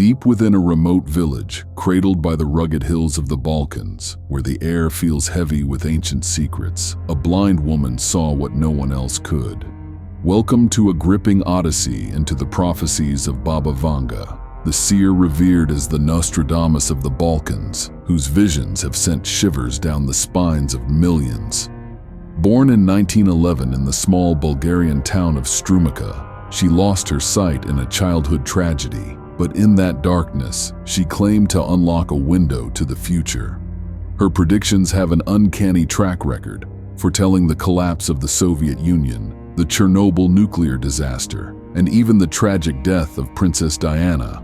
Deep within a remote village, cradled by the rugged hills of the Balkans, where the air feels heavy with ancient secrets, a blind woman saw what no one else could. Welcome to a gripping odyssey into the prophecies of Baba Vanga, the seer revered as the Nostradamus of the Balkans, whose visions have sent shivers down the spines of millions. Born in 1911 in the small Bulgarian town of Strumica, she lost her sight in a childhood tragedy. But in that darkness, she claimed to unlock a window to the future. Her predictions have an uncanny track record, foretelling the collapse of the Soviet Union, the Chernobyl nuclear disaster, and even the tragic death of Princess Diana.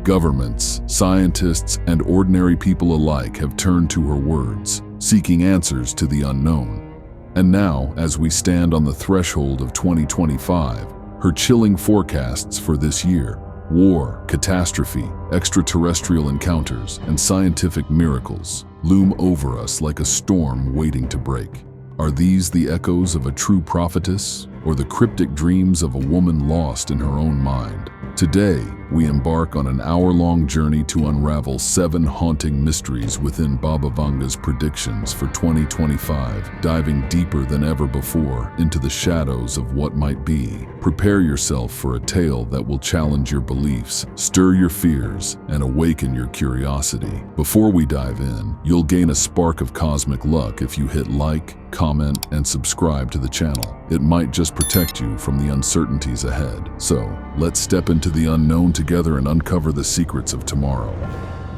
Governments, scientists, and ordinary people alike have turned to her words, seeking answers to the unknown. And now, as we stand on the threshold of 2025, her chilling forecasts for this year, war, catastrophe, extraterrestrial encounters, and scientific miracles loom over us like a storm waiting to break. Are these the echoes of a true prophetess, or the cryptic dreams of a woman lost in her own mind? Today, we embark on an hour-long journey to unravel 7 haunting mysteries within Baba Vanga's predictions for 2025, diving deeper than ever before into the shadows of what might be. Prepare yourself for a tale that will challenge your beliefs, stir your fears, and awaken your curiosity. Before we dive in, you'll gain a spark of cosmic luck if you hit like, comment, and subscribe to the channel. It might just protect you from the uncertainties ahead. So, let's step into the unknown together and uncover the secrets of tomorrow.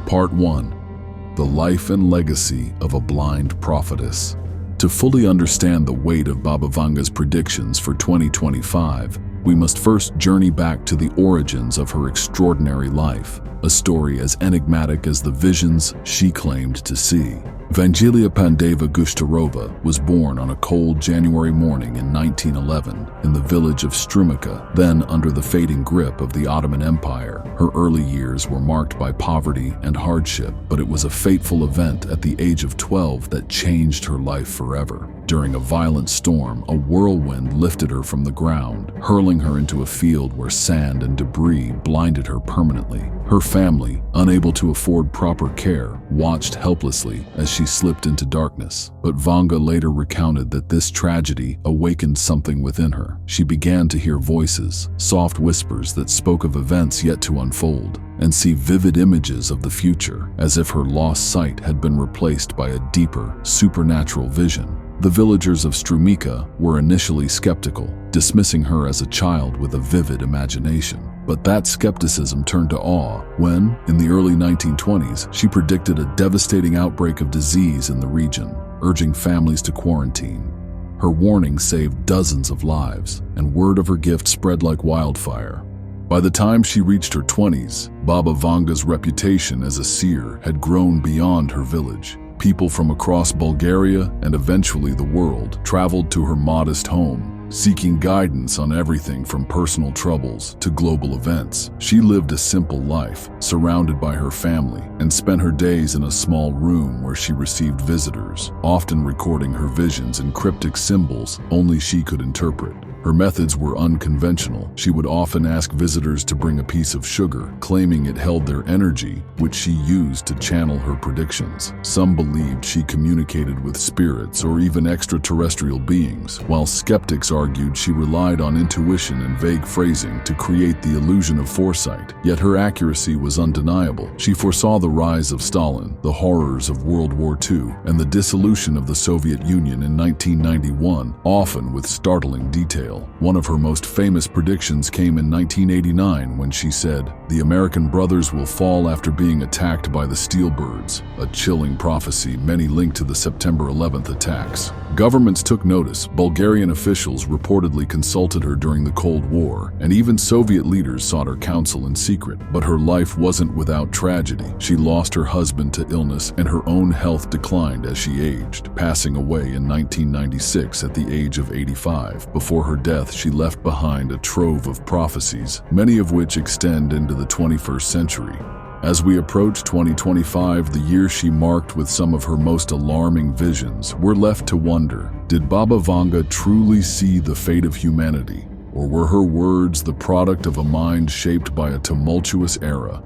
Part 1. The Life and Legacy of a Blind Prophetess. To fully understand the weight of Baba Vanga's predictions for 2025, we must first journey back to the origins of her extraordinary life, a story as enigmatic as the visions she claimed to see. Vanga Pandeva Gushtarova was born on a cold January morning in 1911 in the village of Strumica, then under the fading grip of the Ottoman Empire. Her early years were marked by poverty and hardship, but it was a fateful event at the age of 12 that changed her life forever. During a violent storm, a whirlwind lifted her from the ground, hurling her into a field where sand and debris blinded her permanently. Her family, unable to afford proper care, watched helplessly as she slipped into darkness. But Vanga later recounted that this tragedy awakened something within her. She began to hear voices, soft whispers that spoke of events yet to unfold, and see vivid images of the future, as if her lost sight had been replaced by a deeper, supernatural vision. The villagers of Strumica were initially skeptical, dismissing her as a child with a vivid imagination. But that skepticism turned to awe when, in the early 1920s, she predicted a devastating outbreak of disease in the region, urging families to quarantine. Her warning saved dozens of lives, and word of her gift spread like wildfire. By the time she reached her 20s, Baba Vanga's reputation as a seer had grown beyond her village. People from across Bulgaria and eventually the world traveled to her modest home, seeking guidance on everything from personal troubles to global events. She lived a simple life, surrounded by her family, and spent her days in a small room where she received visitors, often recording her visions in cryptic symbols only she could interpret. Her methods were unconventional. She would often ask visitors to bring a piece of sugar, claiming it held their energy, which she used to channel her predictions. Some believed she communicated with spirits or even extraterrestrial beings, while skeptics argued she relied on intuition and vague phrasing to create the illusion of foresight. Yet her accuracy was undeniable. She foresaw the rise of Stalin, the horrors of World War II, and the dissolution of the Soviet Union in 1991, often with startling detail. One of her most famous predictions came in 1989 when she said, "The American brothers will fall after being attacked by the Steel Birds," a chilling prophecy many linked to the September 11th attacks. Governments took notice. Bulgarian officials reportedly consulted her during the Cold War, and even Soviet leaders sought her counsel in secret. But her life wasn't without tragedy. She lost her husband to illness, and her own health declined as she aged, passing away in 1996 at the age of 85. Before her death, she left behind a trove of prophecies, many of which extend into the 21st century. As we approach 2025, the year she marked with some of her most alarming visions, we're left to wonder, did Baba Vanga truly see the fate of humanity, or were her words the product of a mind shaped by a tumultuous era?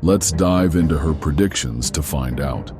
Let's dive into her predictions to find out.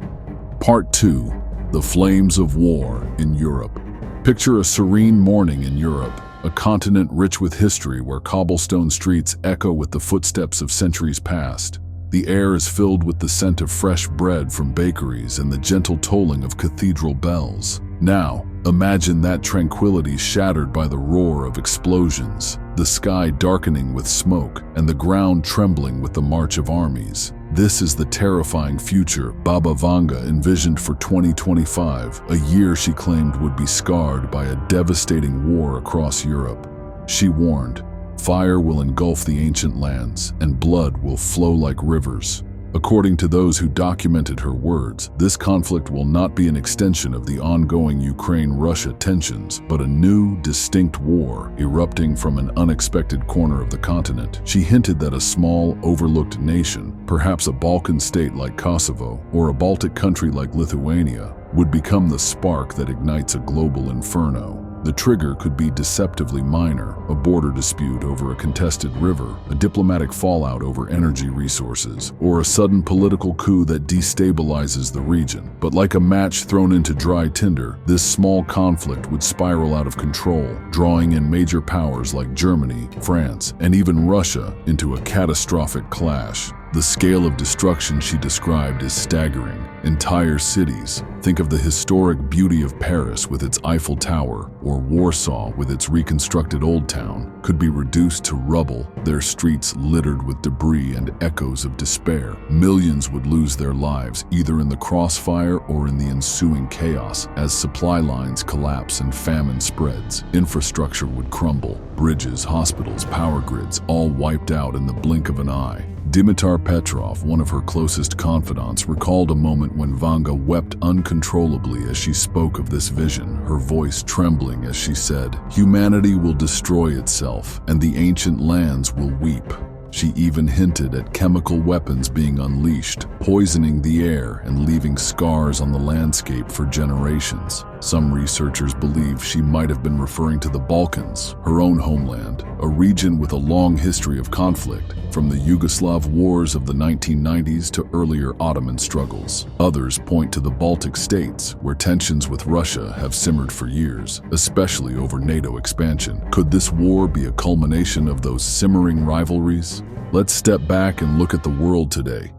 Part 2. The Flames of War in Europe. Picture a serene morning in Europe, a continent rich with history where cobblestone streets echo with the footsteps of centuries past. The air is filled with the scent of fresh bread from bakeries and the gentle tolling of cathedral bells. Now, imagine that tranquility shattered by the roar of explosions, the sky darkening with smoke, and the ground trembling with the march of armies. This is the terrifying future Baba Vanga envisioned for 2025, a year she claimed would be scarred by a devastating war across Europe. She warned, "Fire will engulf the ancient lands, and blood will flow like rivers." According to those who documented her words, this conflict will not be an extension of the ongoing Ukraine-Russia tensions, but a new, distinct war erupting from an unexpected corner of the continent. She hinted that a small, overlooked nation, perhaps a Balkan state like Kosovo or a Baltic country like Lithuania, would become the spark that ignites a global inferno. The trigger could be deceptively minor, a border dispute over a contested river, a diplomatic fallout over energy resources, or a sudden political coup that destabilizes the region. But like a match thrown into dry tinder, this small conflict would spiral out of control, drawing in major powers like Germany, France, and even Russia into a catastrophic clash. The scale of destruction she described is staggering. Entire cities, think of the historic beauty of Paris with its Eiffel Tower, or Warsaw with its reconstructed Old Town, could be reduced to rubble, their streets littered with debris and echoes of despair. Millions would lose their lives, either in the crossfire or in the ensuing chaos, as supply lines collapse and famine spreads. Infrastructure would crumble, bridges, hospitals, power grids, all wiped out in the blink of an eye. Dimitar Petrov, one of her closest confidants, recalled a moment when Vanga wept uncontrollably as she spoke of this vision, her voice trembling as she said, "Humanity will destroy itself, and the ancient lands will weep." She even hinted at chemical weapons being unleashed, poisoning the air and leaving scars on the landscape for generations. Some researchers believe she might have been referring to the Balkans, her own homeland, a region with a long history of conflict, from the Yugoslav wars of the 1990s to earlier Ottoman struggles. Others point to the Baltic states, where tensions with Russia have simmered for years, especially over NATO expansion. Could this war be a culmination of those simmering rivalries? Let's step back and look at the world today.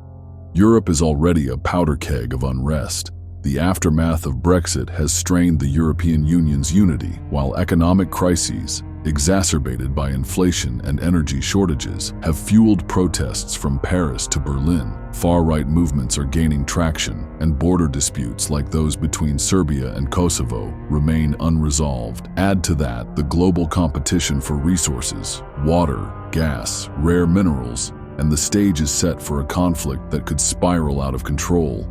Europe is already a powder keg of unrest. The aftermath of Brexit has strained the European Union's unity, while economic crises, exacerbated by inflation and energy shortages, have fueled protests from Paris to Berlin. Far-right movements are gaining traction, and border disputes like those between Serbia and Kosovo remain unresolved. Add to that the global competition for resources, water, gas, rare minerals, and the stage is set for a conflict that could spiral out of control.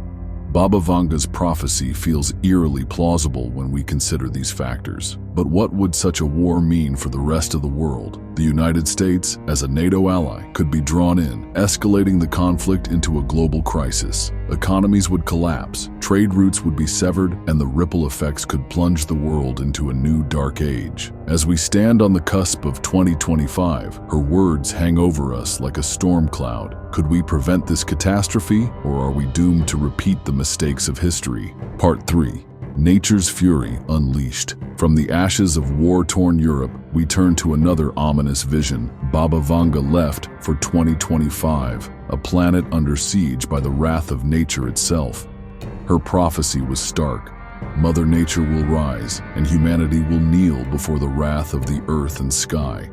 Baba Vanga's prophecy feels eerily plausible when we consider these factors. But what would such a war mean for the rest of the world? The United States, as a NATO ally, could be drawn in, escalating the conflict into a global crisis. Economies would collapse, trade routes would be severed, and the ripple effects could plunge the world into a new dark age. As we stand on the cusp of 2025, her words hang over us like a storm cloud. Could we prevent this catastrophe, or are we doomed to repeat the mistakes of history? Part 3. Nature's Fury Unleashed. From the ashes of war-torn Europe, we turn to another ominous vision Baba Vanga left for 2025, a planet under siege by the wrath of nature itself. Her prophecy was stark. Mother Nature will rise, and humanity will kneel before the wrath of the earth and sky.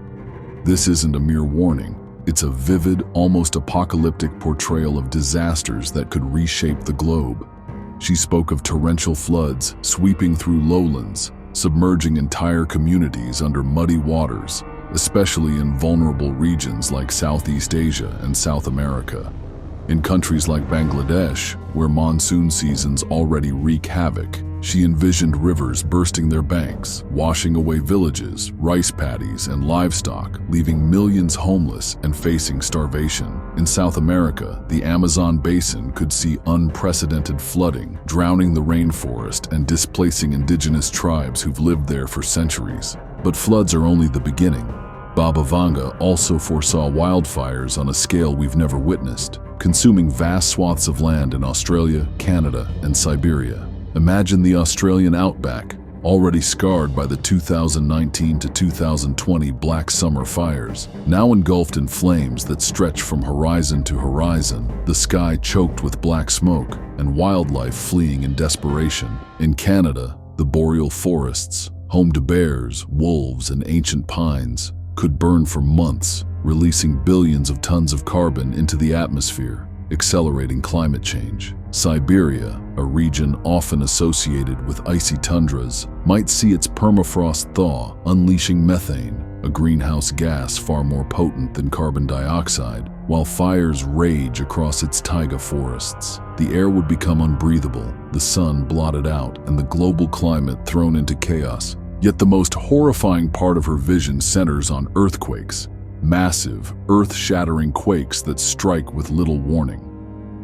This isn't a mere warning. It's a vivid, almost apocalyptic portrayal of disasters that could reshape the globe. She spoke of torrential floods sweeping through lowlands, submerging entire communities under muddy waters, especially in vulnerable regions like Southeast Asia and South America. In countries like Bangladesh, where monsoon seasons already wreak havoc, she envisioned rivers bursting their banks, washing away villages, rice paddies, and livestock, leaving millions homeless and facing starvation. In South America, the Amazon basin could see unprecedented flooding, drowning the rainforest and displacing indigenous tribes who've lived there for centuries. But floods are only the beginning. Baba Vanga also foresaw wildfires on a scale we've never witnessed, consuming vast swaths of land in Australia, Canada, and Siberia. Imagine the Australian outback, already scarred by the 2019 to 2020 Black Summer fires, now engulfed in flames that stretch from horizon to horizon, the sky choked with black smoke, and wildlife fleeing in desperation. In Canada, the boreal forests, home to bears, wolves, and ancient pines, could burn for months, releasing billions of tons of carbon into the atmosphere, accelerating climate change. Siberia, a region often associated with icy tundras, might see its permafrost thaw, unleashing methane, a greenhouse gas far more potent than carbon dioxide, while fires rage across its taiga forests. The air would become unbreathable, the sun blotted out, and the global climate thrown into chaos. Yet the most horrifying part of her vision centers on earthquakes, massive, earth-shattering quakes that strike with little warning.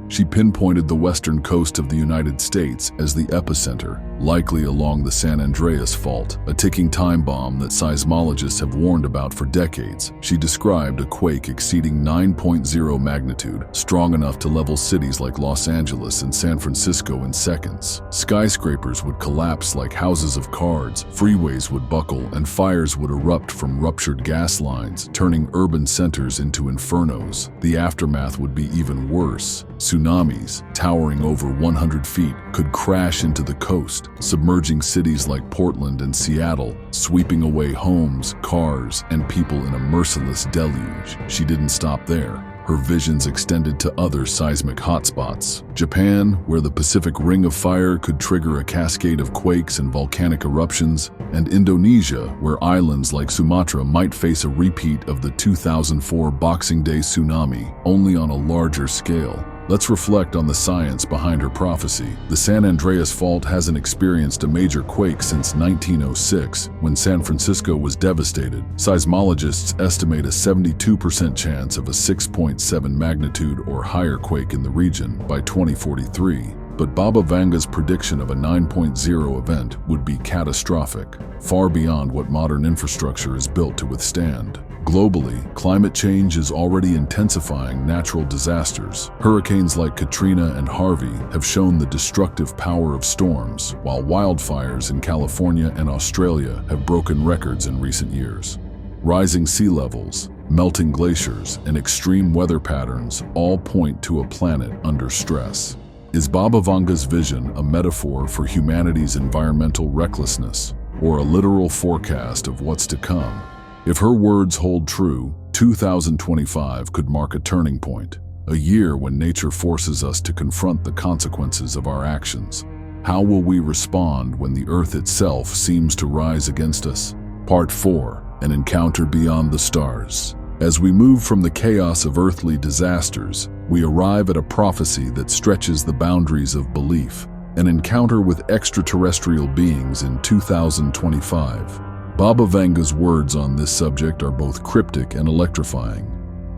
She pinpointed the western coast of the United States as the epicenter, likely along the San Andreas Fault, a ticking time bomb that seismologists have warned about for decades. She described a quake exceeding 9.0 magnitude, strong enough to level cities like Los Angeles and San Francisco in seconds. Skyscrapers would collapse like houses of cards, freeways would buckle, and fires would erupt from ruptured gas lines, turning urban centers into infernos. The aftermath would be even worse. Tsunamis, towering over 100 feet, could crash into the coast, submerging cities like Portland and Seattle, sweeping away homes, cars, and people in a merciless deluge. She didn't stop there. Her visions extended to other seismic hotspots. Japan, where the Pacific Ring of Fire could trigger a cascade of quakes and volcanic eruptions, and Indonesia, where islands like Sumatra might face a repeat of the 2004 Boxing Day tsunami, only on a larger scale. Let's reflect on the science behind her prophecy. The San Andreas Fault hasn't experienced a major quake since 1906, when San Francisco was devastated. Seismologists estimate a 72% chance of a 6.7 magnitude or higher quake in the region by 2043. But Baba Vanga's prediction of a 9.0 event would be catastrophic, far beyond what modern infrastructure is built to withstand. Globally, climate change is already intensifying natural disasters. Hurricanes like Katrina and Harvey have shown the destructive power of storms, while wildfires in California and Australia have broken records in recent years. Rising sea levels, melting glaciers, and extreme weather patterns all point to a planet under stress. Is Baba Vanga's vision a metaphor for humanity's environmental recklessness, or a literal forecast of what's to come? If her words hold true, 2025 could mark a turning point, a year when nature forces us to confront the consequences of our actions. How will we respond when the earth itself seems to rise against us? Part 4, An Encounter Beyond the Stars. As we move from the chaos of earthly disasters, we arrive at a prophecy that stretches the boundaries of belief, an encounter with extraterrestrial beings in 2025. Baba Vanga's words on this subject are both cryptic and electrifying.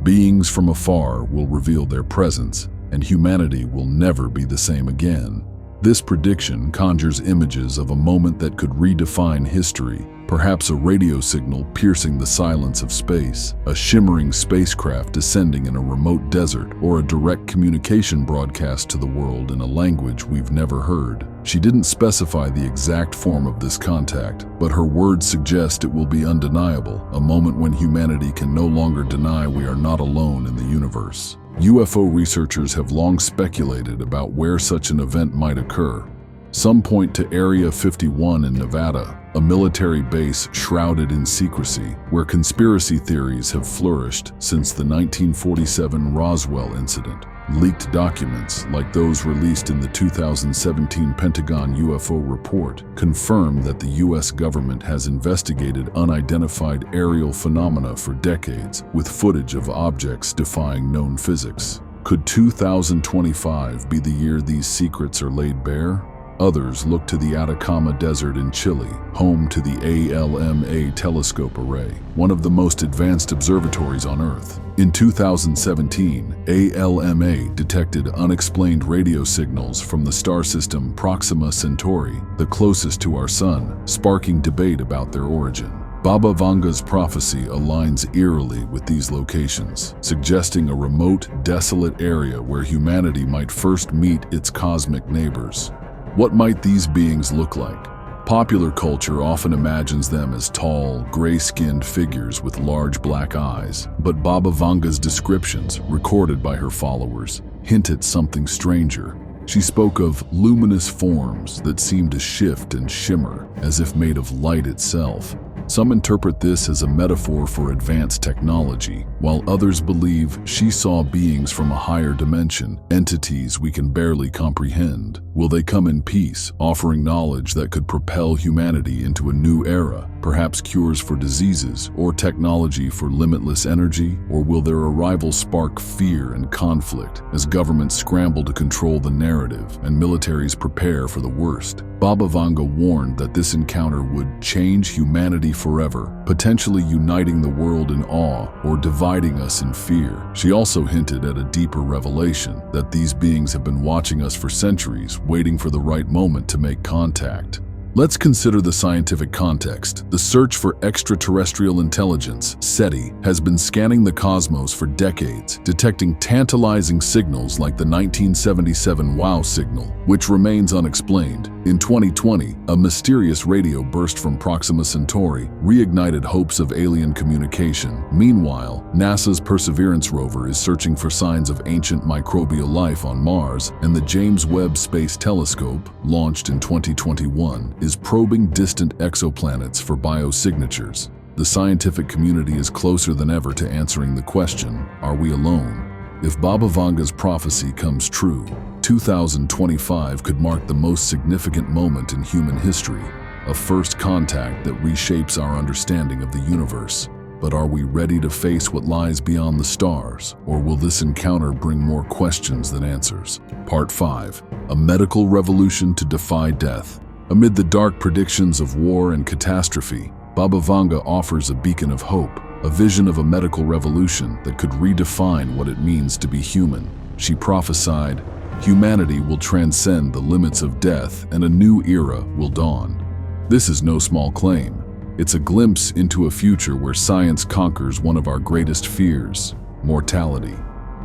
Beings from afar will reveal their presence, and humanity will never be the same again. This prediction conjures images of a moment that could redefine history, perhaps a radio signal piercing the silence of space, a shimmering spacecraft descending in a remote desert, or a direct communication broadcast to the world in a language we've never heard. She didn't specify the exact form of this contact, but her words suggest it will be undeniable, a moment when humanity can no longer deny we are not alone in the universe. UFO researchers have long speculated about where such an event might occur. Some point to Area 51 in Nevada, a military base shrouded in secrecy, where conspiracy theories have flourished since the 1947 Roswell incident. Leaked documents, like those released in the 2017 Pentagon UFO report, confirm that the U.S. government has investigated unidentified aerial phenomena for decades, with footage of objects defying known physics. Could 2025 be the year these secrets are laid bare? Others look to the Atacama Desert in Chile, home to the ALMA telescope array, one of the most advanced observatories on Earth. In 2017, ALMA detected unexplained radio signals from the star system Proxima Centauri, the closest to our Sun, sparking debate about their origin. Baba Vanga's prophecy aligns eerily with these locations, suggesting a remote, desolate area where humanity might first meet its cosmic neighbors. What might these beings look like? Popular culture often imagines them as tall, gray-skinned figures with large black eyes, but Baba Vanga's descriptions, recorded by her followers, hint at something stranger. She spoke of luminous forms that seemed to shift and shimmer, as if made of light itself. Some interpret this as a metaphor for advanced technology, while others believe she saw beings from a higher dimension, entities we can barely comprehend. Will they come in peace, offering knowledge that could propel humanity into a new era, perhaps cures for diseases or technology for limitless energy? Or will their arrival spark fear and conflict as governments scramble to control the narrative and militaries prepare for the worst? Baba Vanga warned that this encounter would change humanity forever, potentially uniting the world in awe or dividing us in fear. She also hinted at a deeper revelation, that these beings have been watching us for centuries, waiting for the right moment to make contact. Let's consider the scientific context. The search for extraterrestrial intelligence, SETI, has been scanning the cosmos for decades, detecting tantalizing signals like the 1977 WOW signal, which remains unexplained. In 2020, a mysterious radio burst from Proxima Centauri reignited hopes of alien communication. Meanwhile, NASA's Perseverance rover is searching for signs of ancient microbial life on Mars, and the James Webb Space Telescope, launched in 2021, is probing distant exoplanets for biosignatures. The scientific community is closer than ever to answering the question, are we alone? If Baba Vanga's prophecy comes true, 2025 could mark the most significant moment in human history, a first contact that reshapes our understanding of the universe. But are we ready to face what lies beyond the stars, or will this encounter bring more questions than answers? Part 5. A medical revolution to defy death. Amid the dark predictions of war and catastrophe, Baba Vanga offers a beacon of hope, a vision of a medical revolution that could redefine what it means to be human. She prophesied, humanity will transcend the limits of death and a new era will dawn. This is no small claim. It's a glimpse into a future where science conquers one of our greatest fears, mortality.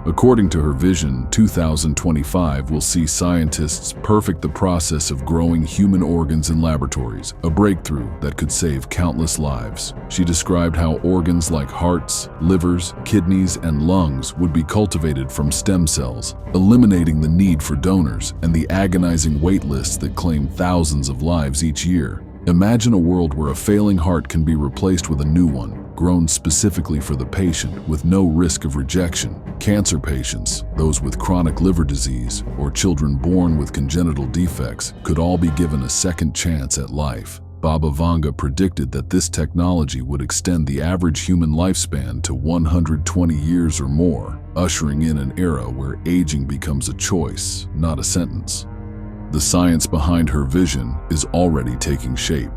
According to her vision, 2025 will see scientists perfect the process of growing human organs in laboratories, a breakthrough that could save countless lives. She described how organs like hearts, livers, kidneys, and lungs would be cultivated from stem cells, eliminating the need for donors and the agonizing wait lists that claim thousands of lives each year. Imagine a world where a failing heart can be replaced with a new one, grown specifically for the patient with no risk of rejection. Cancer patients, those with chronic liver disease, or children born with congenital defects could all be given a second chance at life. Baba Vanga predicted that this technology would extend the average human lifespan to 120 years or more, ushering in an era where aging becomes a choice, not a sentence. The science behind her vision is already taking shape.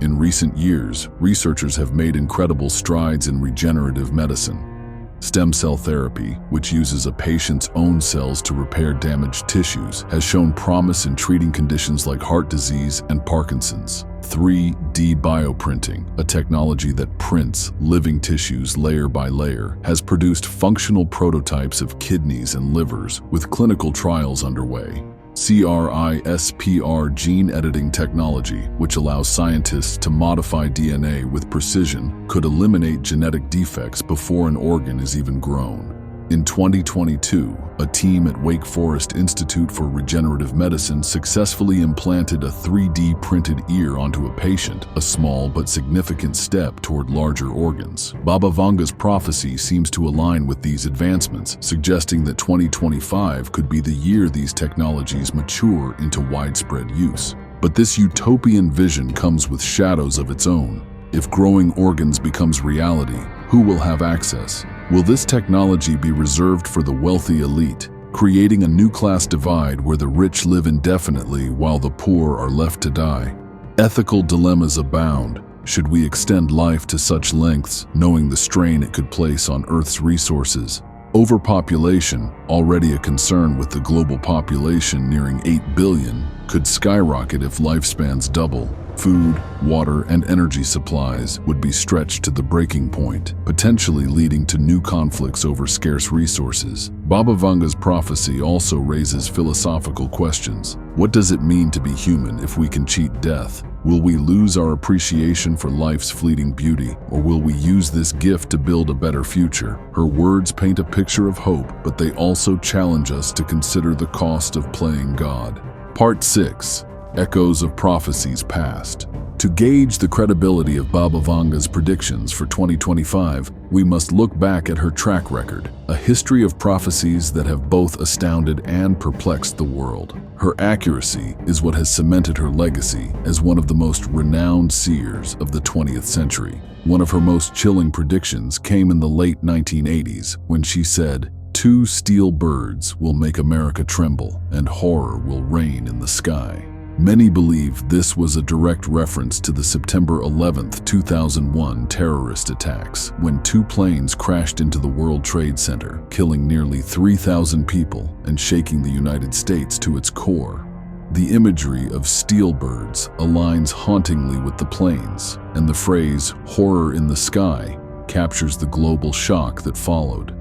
In recent years, researchers have made incredible strides in regenerative medicine. Stem cell therapy, which uses a patient's own cells to repair damaged tissues, has shown promise in treating conditions like heart disease and Parkinson's. 3D bioprinting, a technology that prints living tissues layer by layer, has produced functional prototypes of kidneys and livers, with clinical trials underway. CRISPR gene editing technology, which allows scientists to modify DNA with precision, could eliminate genetic defects before an organ is even grown. In 2022, a team at Wake Forest Institute for Regenerative Medicine successfully implanted a 3D printed ear onto a patient, a small but significant step toward larger organs. Baba Vanga's prophecy seems to align with these advancements, suggesting that 2025 could be the year these technologies mature into widespread use. But this utopian vision comes with shadows of its own. If growing organs becomes reality, who will have access? Will this technology be reserved for the wealthy elite, creating a new class divide where the rich live indefinitely while the poor are left to die? Ethical dilemmas abound. Should we extend life to such lengths, knowing the strain it could place on Earth's resources? Overpopulation, already a concern with the global population nearing 8 billion, could skyrocket if lifespans double. Food, water, and energy supplies would be stretched to the breaking point, potentially leading to new conflicts over scarce resources. Baba Vanga's prophecy also raises philosophical questions. What does it mean to be human if we can cheat death? Will we lose our appreciation for life's fleeting beauty, or will we use this gift to build a better future? Her words paint a picture of hope, but they also challenge us to consider the cost of playing God. Part 6. Echoes of Prophecies Past. To gauge the credibility of Baba Vanga's predictions for 2025, we must look back at her track record, a history of prophecies that have both astounded and perplexed the world. Her accuracy is what has cemented her legacy as one of the most renowned seers of the 20th century. One of her most chilling predictions came in the late 1980s when she said, "Two steel birds will make America tremble, and horror will reign in the sky." Many believe this was a direct reference to the September 11, 2001 terrorist attacks, when two planes crashed into the World Trade Center, killing nearly 3,000 people and shaking the United States to its core. The imagery of steel birds aligns hauntingly with the planes, and the phrase "horror in the sky" captures the global shock that followed.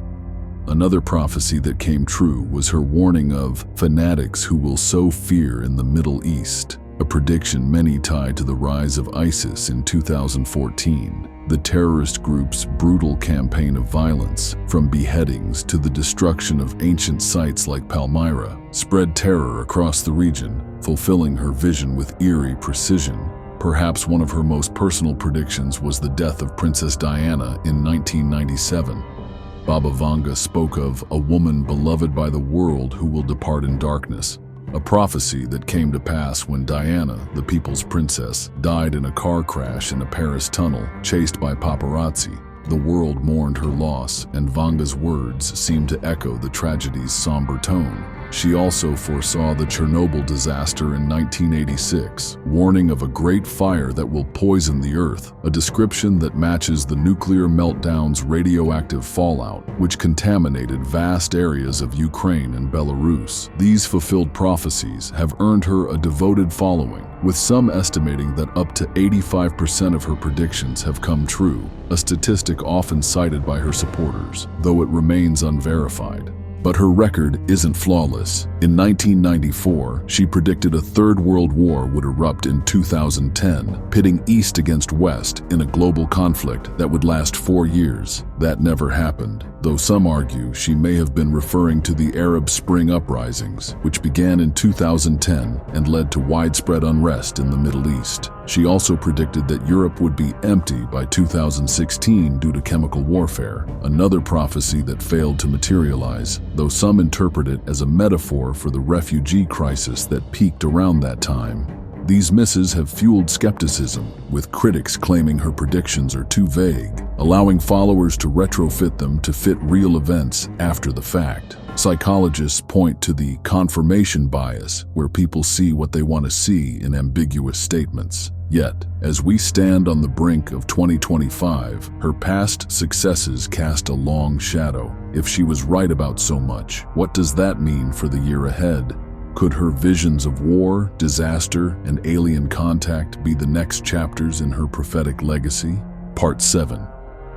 Another prophecy that came true was her warning of fanatics who will sow fear in the Middle East, a prediction many tied to the rise of ISIS in 2014. The terrorist group's brutal campaign of violence, from beheadings to the destruction of ancient sites like Palmyra, spread terror across the region, fulfilling her vision with eerie precision. Perhaps one of her most personal predictions was the death of Princess Diana in 1997. Baba Vanga spoke of a woman beloved by the world who will depart in darkness, a prophecy that came to pass when Diana, the people's princess, died in a car crash in a Paris tunnel, chased by paparazzi. The world mourned her loss, and Vanga's words seemed to echo the tragedy's somber tone. She also foresaw the Chernobyl disaster in 1986, warning of a great fire that will poison the earth, a description that matches the nuclear meltdown's radioactive fallout, which contaminated vast areas of Ukraine and Belarus. These fulfilled prophecies have earned her a devoted following, with some estimating that up to 85% of her predictions have come true, a statistic often cited by her supporters, though it remains unverified. But her record isn't flawless. In 1994, she predicted a third world war would erupt in 2010, pitting East against West in a global conflict that would last 4 years. That never happened, though some argue she may have been referring to the Arab Spring uprisings, which began in 2010 and led to widespread unrest in the Middle East. She also predicted that Europe would be empty by 2016 due to chemical warfare, another prophecy that failed to materialize, though some interpret it as a metaphor for the refugee crisis that peaked around that time. These misses have fueled skepticism, with critics claiming her predictions are too vague, allowing followers to retrofit them to fit real events after the fact. Psychologists point to the confirmation bias, where people see what they want to see in ambiguous statements. Yet, as we stand on the brink of 2025, her past successes cast a long shadow. If she was right about so much, what does that mean for the year ahead? Could her visions of war, disaster, and alien contact be the next chapters in her prophetic legacy? Part 7.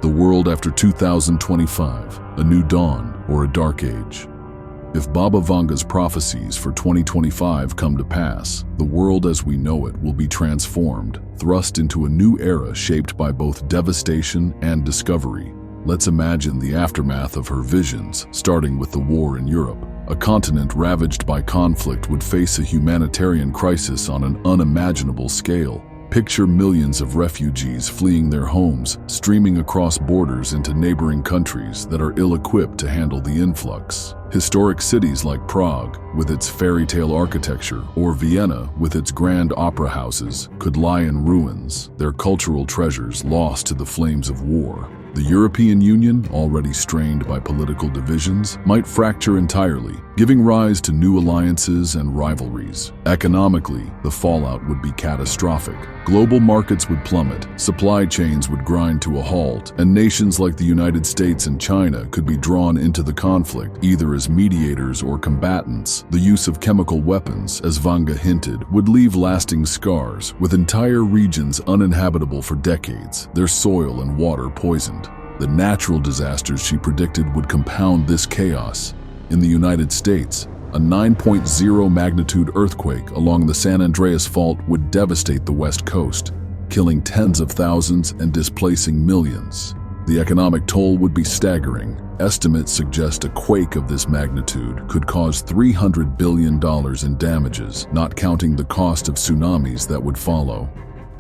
The World After 2025, A New Dawn or a Dark Age. If Baba Vanga's prophecies for 2025 come to pass, the world as we know it will be transformed, thrust into a new era shaped by both devastation and discovery. Let's imagine the aftermath of her visions, starting with the war in Europe. A continent ravaged by conflict would face a humanitarian crisis on an unimaginable scale. Picture millions of refugees fleeing their homes, streaming across borders into neighboring countries that are ill-equipped to handle the influx. Historic cities like Prague, with its fairy tale architecture, or Vienna, with its grand opera houses, could lie in ruins, their cultural treasures lost to the flames of war. The European Union, already strained by political divisions, might fracture entirely, giving rise to new alliances and rivalries. Economically, the fallout would be catastrophic. Global markets would plummet, supply chains would grind to a halt, and nations like the United States and China could be drawn into the conflict, either as mediators or combatants. The use of chemical weapons, as Vanga hinted, would leave lasting scars, with entire regions uninhabitable for decades, their soil and water poisoned. The natural disasters she predicted would compound this chaos. In the United States, a 9.0 magnitude earthquake along the San Andreas Fault would devastate the West Coast, killing tens of thousands and displacing millions. The economic toll would be staggering. Estimates suggest a quake of this magnitude could cause $300 billion in damages, not counting the cost of tsunamis that would follow.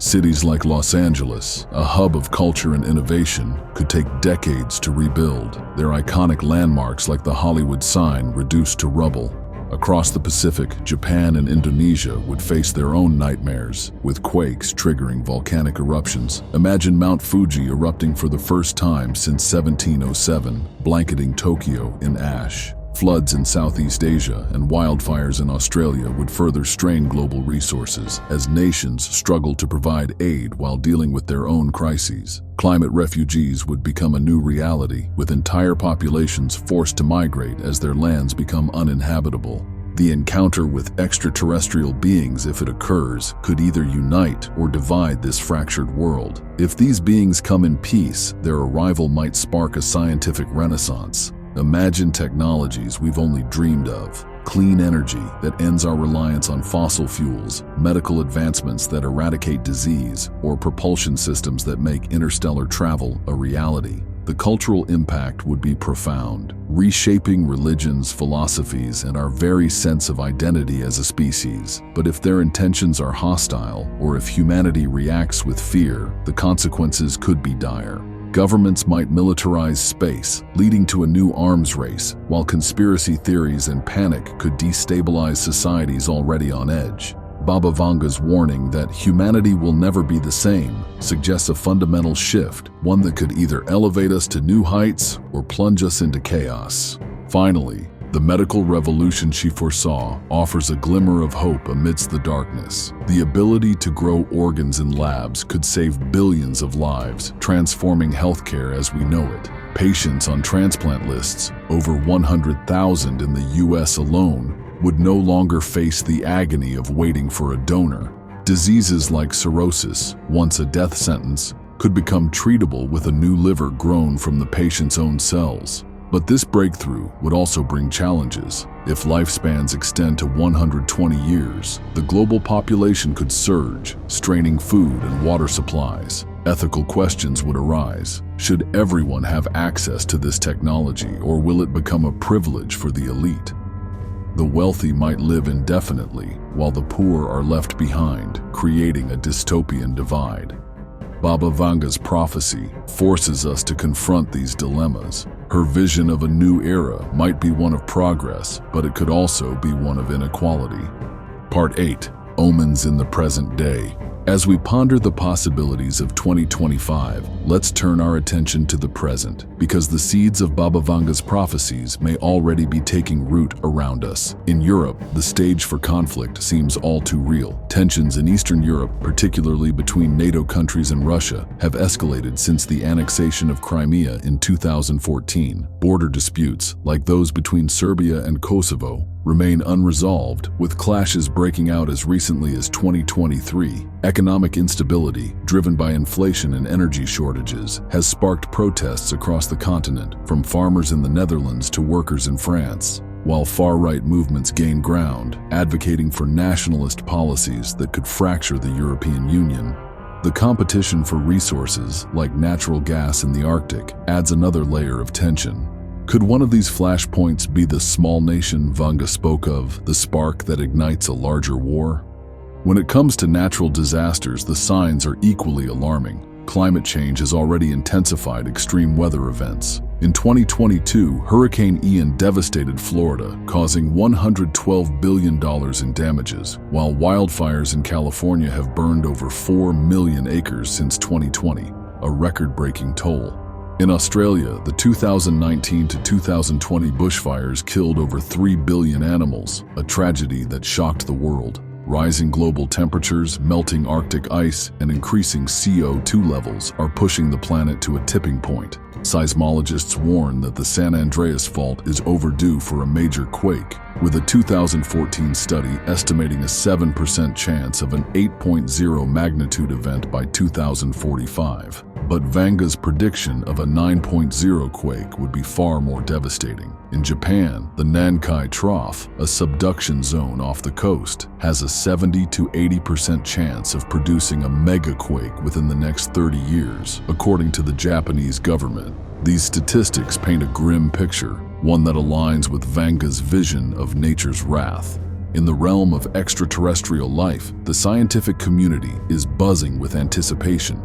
Cities like Los Angeles, a hub of culture and innovation, could take decades to rebuild, their iconic landmarks like the Hollywood sign reduced to rubble. Across the Pacific, Japan and Indonesia would face their own nightmares, with quakes triggering volcanic eruptions. Imagine Mount Fuji erupting for the first time since 1707, blanketing Tokyo in ash. Floods in Southeast Asia and wildfires in Australia would further strain global resources as nations struggled to provide aid while dealing with their own crises. Climate refugees would become a new reality, with entire populations forced to migrate as their lands become uninhabitable. The encounter with extraterrestrial beings, if it occurs, could either unite or divide this fractured world. If these beings come in peace, their arrival might spark a scientific renaissance. Imagine technologies we've only dreamed of. Clean energy that ends our reliance on fossil fuels, medical advancements that eradicate disease, or propulsion systems that make interstellar travel a reality. The cultural impact would be profound, reshaping religions, philosophies, and our very sense of identity as a species. But if their intentions are hostile, or if humanity reacts with fear, the consequences could be dire. Governments might militarize space, leading to a new arms race, while conspiracy theories and panic could destabilize societies already on edge. Baba Vanga's warning that humanity will never be the same suggests a fundamental shift, one that could either elevate us to new heights or plunge us into chaos. Finally, the medical revolution she foresaw offers a glimmer of hope amidst the darkness. The ability to grow organs in labs could save billions of lives, transforming healthcare as we know it. Patients on transplant lists, over 100,000 in the US alone, would no longer face the agony of waiting for a donor. Diseases like cirrhosis, once a death sentence, could become treatable with a new liver grown from the patient's own cells. But this breakthrough would also bring challenges. If lifespans extend to 120 years, the global population could surge, straining food and water supplies. Ethical questions would arise. Should everyone have access to this technology, or will it become a privilege for the elite? The wealthy might live indefinitely, while the poor are left behind, creating a dystopian divide. Baba Vanga's prophecy forces us to confront these dilemmas. Her vision of a new era might be one of progress, but it could also be one of inequality. Part 8. Omens in the present day. As we ponder the possibilities of 2025, let's turn our attention to the present, because the seeds of Baba Vanga's prophecies may already be taking root around us. In Europe, the stage for conflict seems all too real. Tensions in Eastern Europe, particularly between NATO countries and Russia, have escalated since the annexation of Crimea in 2014. Border disputes, like those between Serbia and Kosovo, remain unresolved, with clashes breaking out as recently as 2023. Economic instability, driven by inflation and energy shortages, has sparked protests across the continent, from farmers in the Netherlands to workers in France, while far-right movements gain ground, advocating for nationalist policies that could fracture the European Union. The competition for resources, like natural gas in the Arctic, adds another layer of tension. Could one of these flashpoints be the small nation Vanga spoke of, the spark that ignites a larger war? When it comes to natural disasters, the signs are equally alarming. Climate change has already intensified extreme weather events. In 2022, Hurricane Ian devastated Florida, causing $112 billion in damages, while wildfires in California have burned over 4 million acres since 2020, a record-breaking toll. In Australia, the 2019 to 2020 bushfires killed over 3 billion animals, a tragedy that shocked the world. Rising global temperatures, melting Arctic ice, and increasing CO2 levels are pushing the planet to a tipping point. Seismologists warn that the San Andreas Fault is overdue for a major quake, with a 2014 study estimating a 7% chance of an 8.0 magnitude event by 2045. But Vanga's prediction of a 9.0 quake would be far more devastating. In Japan, the Nankai Trough, a subduction zone off the coast, has a 70 to 80% chance of producing a megaquake within the next 30 years, according to the Japanese government. These statistics paint a grim picture, one that aligns with Vanga's vision of nature's wrath. In the realm of extraterrestrial life, the scientific community is buzzing with anticipation.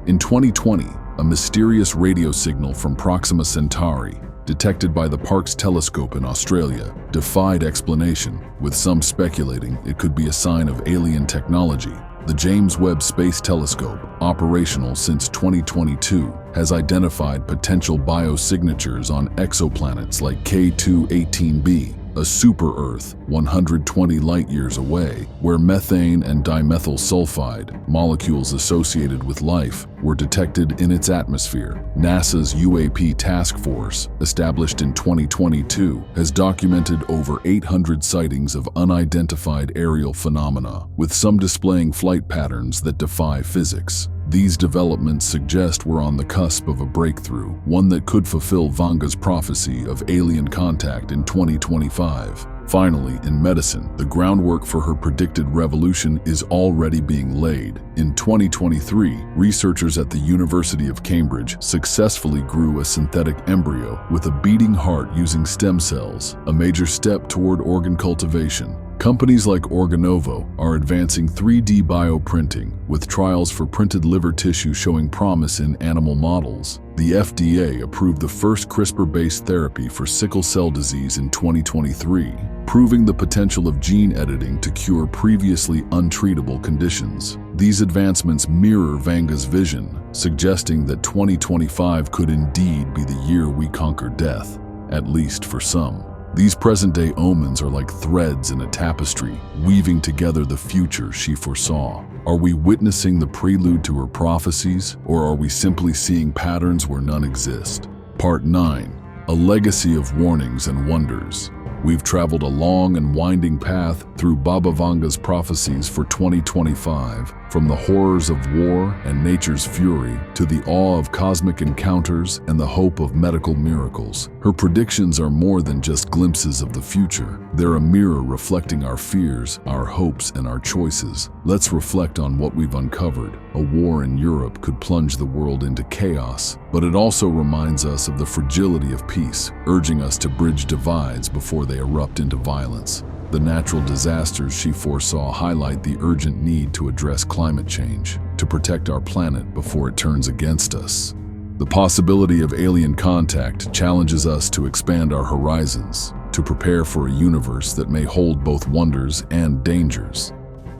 In 2020, a mysterious radio signal from Proxima Centauri, detected by the Parkes telescope in Australia, defied explanation, with some speculating it could be a sign of alien technology. The James Webb Space Telescope, operational since 2022, has identified potential biosignatures on exoplanets like K2-18b, a super-Earth 120 light-years away, where methane and dimethyl sulfide, molecules associated with life, were detected in its atmosphere. NASA's UAP Task Force, established in 2022, has documented over 800 sightings of unidentified aerial phenomena, with some displaying flight patterns that defy physics. These developments suggest we're on the cusp of a breakthrough, one that could fulfill Vanga's prophecy of alien contact in 2025. Finally, in medicine, the groundwork for her predicted revolution is already being laid. In 2023, researchers at the University of Cambridge successfully grew a synthetic embryo with a beating heart using stem cells, a major step toward organ cultivation. Companies like Organovo are advancing 3D bioprinting, with trials for printed liver tissue showing promise in animal models. The FDA approved the first CRISPR-based therapy for sickle cell disease in 2023, proving the potential of gene editing to cure previously untreatable conditions. These advancements mirror Vanga's vision, suggesting that 2025 could indeed be the year we conquer death, at least for some. These present-day omens are like threads in a tapestry, weaving together the future she foresaw. Are we witnessing the prelude to her prophecies, or are we simply seeing patterns where none exist? Part 9. A legacy of warnings and wonders. We've traveled a long and winding path through Baba Vanga's prophecies for 2025, from the horrors of war and nature's fury to the awe of cosmic encounters and the hope of medical miracles. Her predictions are more than just glimpses of the future. They're a mirror reflecting our fears, our hopes, and our choices. Let's reflect on what we've uncovered. A war in Europe could plunge the world into chaos, but it also reminds us of the fragility of peace, urging us to bridge divides before they erupt into violence. The natural disasters she foresaw highlight the urgent need to address climate change, to protect our planet before it turns against us. The possibility of alien contact challenges us to expand our horizons, to prepare for a universe that may hold both wonders and dangers.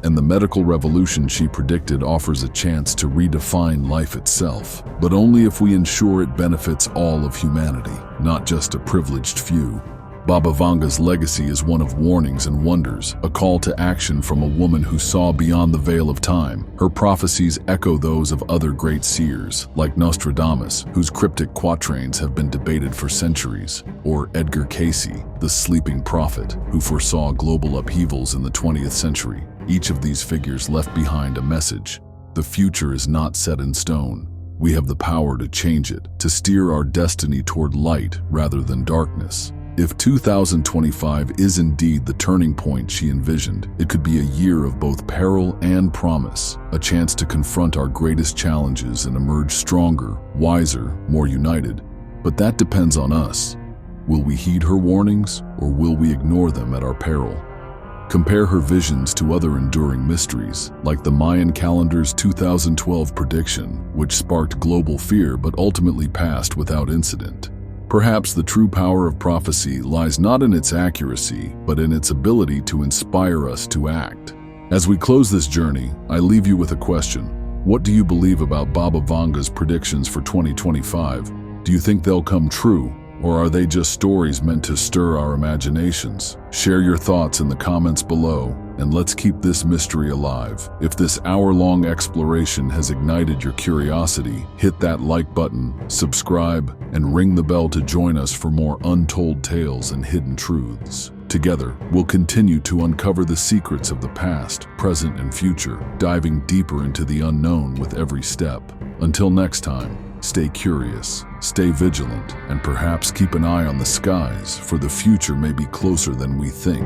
And the medical revolution she predicted offers a chance to redefine life itself, but only if we ensure it benefits all of humanity, not just a privileged few. Baba Vanga's legacy is one of warnings and wonders, a call to action from a woman who saw beyond the veil of time. Her prophecies echo those of other great seers, like Nostradamus, whose cryptic quatrains have been debated for centuries, or Edgar Cayce, the sleeping prophet, who foresaw global upheavals in the 20th century. Each of these figures left behind a message. The future is not set in stone. We have the power to change it, to steer our destiny toward light rather than darkness. If 2025 is indeed the turning point she envisioned, it could be a year of both peril and promise, a chance to confront our greatest challenges and emerge stronger, wiser, more united. But that depends on us. Will we heed her warnings, or will we ignore them at our peril? Compare her visions to other enduring mysteries, like the Mayan calendar's 2012 prediction, which sparked global fear but ultimately passed without incident. Perhaps the true power of prophecy lies not in its accuracy, but in its ability to inspire us to act. As we close this journey, I leave you with a question. What do you believe about Baba Vanga's predictions for 2025? Do you think they'll come true? Or are they just stories meant to stir our imaginations? Share your thoughts in the comments below, and let's keep this mystery alive. If this hour-long exploration has ignited your curiosity, hit that like button, subscribe, and ring the bell to join us for more untold tales and hidden truths. Together, we'll continue to uncover the secrets of the past, present, and future, diving deeper into the unknown with every step. Until next time, stay curious, stay vigilant, and perhaps keep an eye on the skies, for the future may be closer than we think.